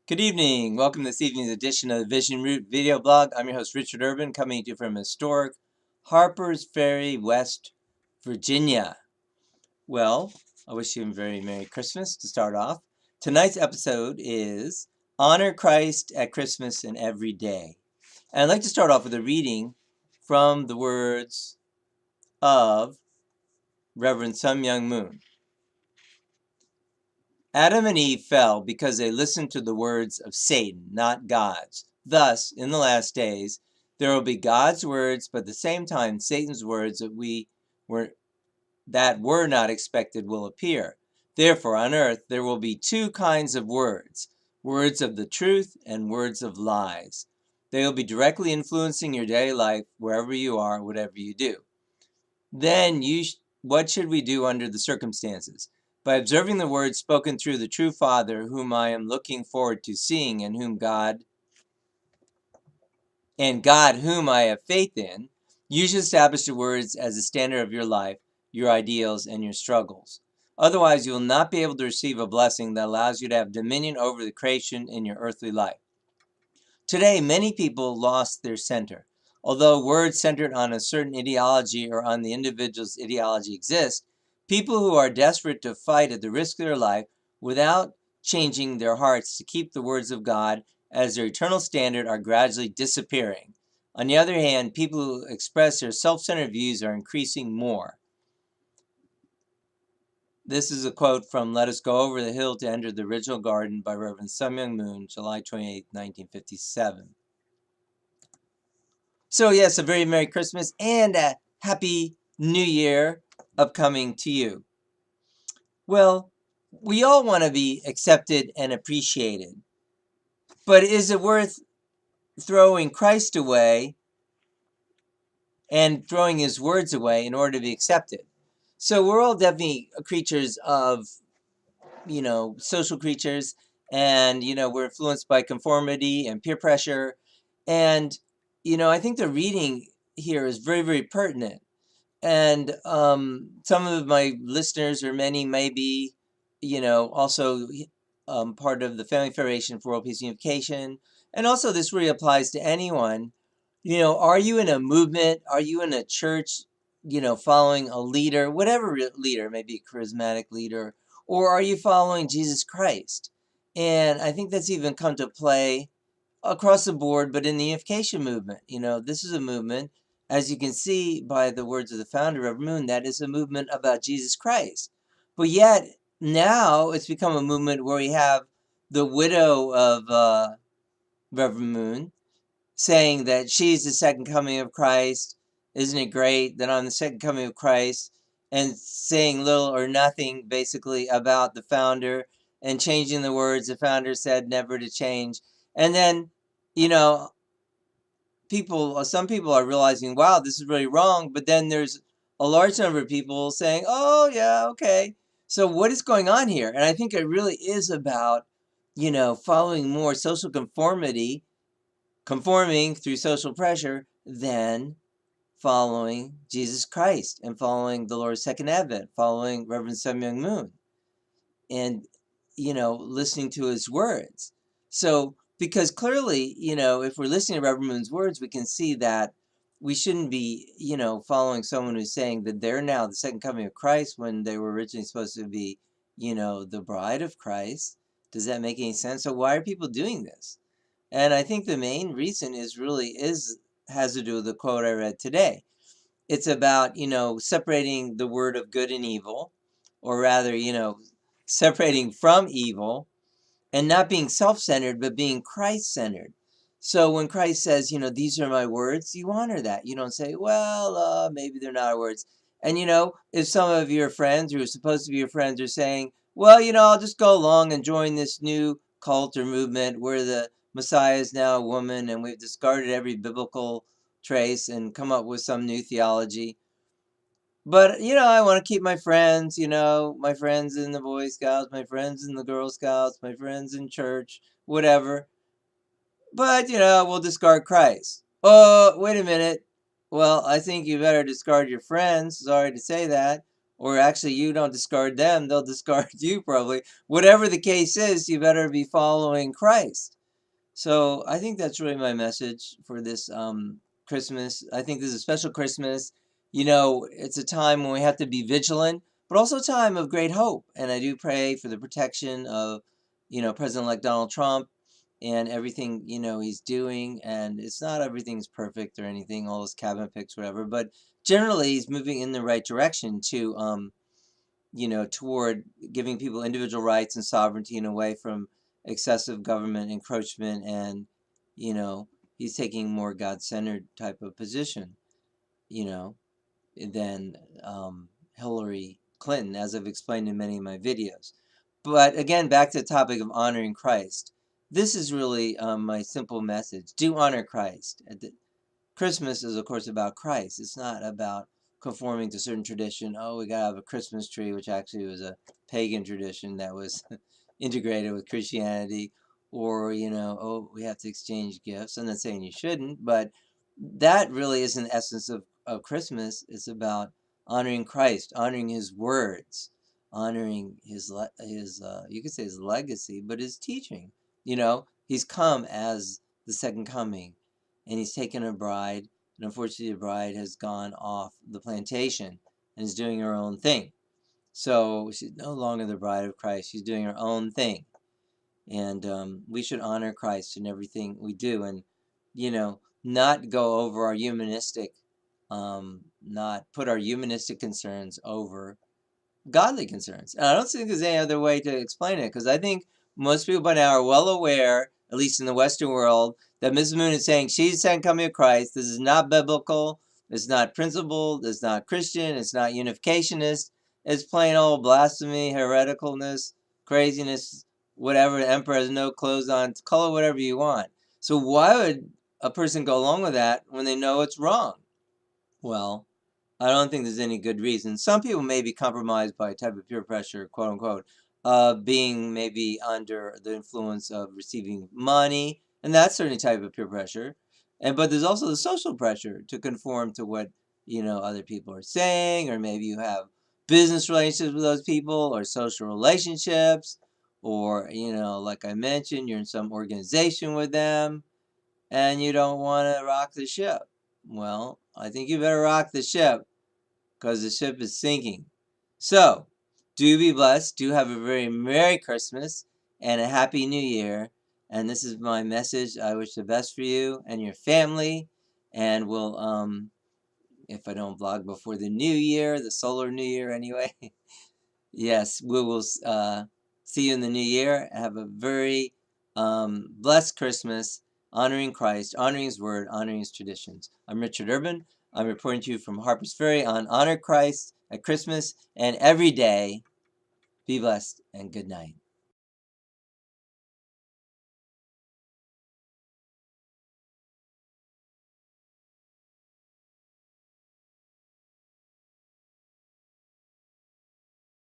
Good evening. Welcome to this evening's edition of the Vision Root video blog. I'm your host, Richard Urban, coming to you from historic Harper's Ferry, West Virginia. Well, I wish you a very Merry Christmas to start off. Tonight's episode is Honor Christ at Christmas and Every Day. And I'd like to start off with a reading from the words of Reverend Sun Myung Moon. Adam and Eve fell because they listened to the words of Satan, not God's. Thus, in the last days, there will be God's words, but at the same time, Satan's words that were not expected will appear. Therefore, on earth, there will be two kinds of words: words of the truth and words of lies. They will be directly influencing your daily life, wherever you are, whatever you do. Then, what should we do under the circumstances? By observing the words spoken through the true Father, whom I am looking forward to seeing, and God whom I have faith in, you should establish the words as the standard of your life, your ideals, and your struggles. Otherwise, you will not be able to receive a blessing that allows you to have dominion over the creation in your earthly life. Today, many people lost their center. Although words centered on a certain ideology or on the individual's ideology exist, people who are desperate to fight at the risk of their life without changing their hearts to keep the words of God as their eternal standard are gradually disappearing. On the other hand, people who express their self-centered views are increasing more. This is a quote from Let Us Go Over the Hill to Enter the Original Garden by Reverend Sun Myung Moon, July 28, 1957. So yes, a very Merry Christmas and a Happy New Year upcoming to you. Well, we all want to be accepted and appreciated. But is it worth throwing Christ away and throwing his words away in order to be accepted? So we're all definitely creatures of, social creatures, and, we're influenced by conformity and peer pressure. And, I think the reading here is very, very pertinent. And some of my listeners, or many, may be, also part of the Family Federation for World Peace and Unification. And also, this really applies to anyone. Are you in a movement? Are you in a church, following a leader, whatever leader, maybe a charismatic leader, or are you following Jesus Christ? And I think that's even come to play across the board, but in the unification movement. This is a movement, as you can see by the words of the founder of Moon, that is a movement about Jesus Christ. But yet, now it's become a movement where we have the widow of Reverend Moon saying that she's the second coming of Christ. Isn't it great that I'm the second coming of Christ? And saying little or nothing basically about the founder and changing the words the founder said never to change. And then, you know, some people are realizing, wow, this is really wrong. But then there's a large number of people saying, oh, yeah, okay. So what is going on here? And I think it really is about, following more social conforming through social pressure, than following Jesus Christ and following the Lord's second advent, following Reverend Sun Myung Moon, and listening to his words. So because clearly, if we're listening to Reverend Moon's words, we can see that we shouldn't be, following someone who's saying that they're now the second coming of Christ when they were originally supposed to be, the bride of Christ. Does that make any sense? So why are people doing this? And I think the main reason has to do with the quote I read today. It's about, separating the word of good and evil, or rather, separating from evil, and not being self-centered, but being Christ-centered. So when Christ says, these are my words, you honor that. You don't say, well, maybe they're not our words. And, if some of your friends who are supposed to be your friends are saying, well, I'll just go along and join this new cult or movement where the Messiah is now a woman and we've discarded every biblical trace and come up with some new theology. But, I want to keep my friends, my friends in the Boy Scouts, my friends in the Girl Scouts, my friends in church, whatever. But, we'll discard Christ. Oh, wait a minute. Well, I think you better discard your friends. Sorry to say that. or actually you don't discard them, they'll discard you probably. Whatever the case is, you better be following Christ. So I think that's really my message for this Christmas. I think this is a special Christmas. You know, it's a time when we have to be vigilant, but also a time of great hope. And I do pray for the protection of, President-elect Donald Trump and everything, he's doing. And it's not everything's perfect or anything, all his cabinet picks, whatever. But generally, he's moving in the right direction to, toward giving people individual rights and sovereignty and away from excessive government encroachment. And, he's taking more God-centered type of position, you know, than Hillary Clinton, as I've explained in many of my videos. But again, back to the topic of honoring Christ. This is really my simple message. Do honor Christ. Christmas is, of course, about Christ. It's not about conforming to certain tradition. Oh, we got to have a Christmas tree, which actually was a pagan tradition that was integrated with Christianity. Or, oh, we have to exchange gifts. I'm not saying you shouldn't, but that really isn't the essence of Christmas. It's about honoring Christ, honoring his words, honoring his you could say his legacy, but his teaching. He's come as the second coming, and he's taken a bride, and unfortunately the bride has gone off the plantation and is doing her own thing. So she's no longer the bride of Christ. She's doing her own thing. And we should honor Christ in everything we do, and not go over our humanistic, not put our humanistic concerns over godly concerns. And I don't think there's any other way to explain it, because I think most people by now are well aware, at least in the Western world, that Mrs. Moon is saying she's the second coming of Christ. This is not biblical. It's not principled. It's not Christian. It's not unificationist. It's plain old blasphemy, hereticalness, craziness, whatever. The emperor has no clothes on. Call it whatever you want. So why would a person go along with that when they know it's wrong? Well, I don't think there's any good reason. Some people may be compromised by a type of peer pressure, quote unquote, being maybe under the influence of receiving money, and that's certainly a type of peer pressure. But there's also the social pressure to conform to what other people are saying, or maybe you have business relationships with those people, or social relationships, or like I mentioned, you're in some organization with them, and you don't want to rock the ship. Well, I think you better rock the ship, because the ship is sinking. So, do be blessed. Do have a very Merry Christmas and a Happy New Year. And this is my message. I wish the best for you and your family. And we'll, if I don't vlog before the new year, the solar new year anyway, yes, we will see you in the new year. Have a very blessed Christmas, honoring Christ, honoring his word, honoring his traditions. I'm Richard Urban. I'm reporting to you from Harpers Ferry on Honor Christ at Christmas and every day. Be blessed and good night.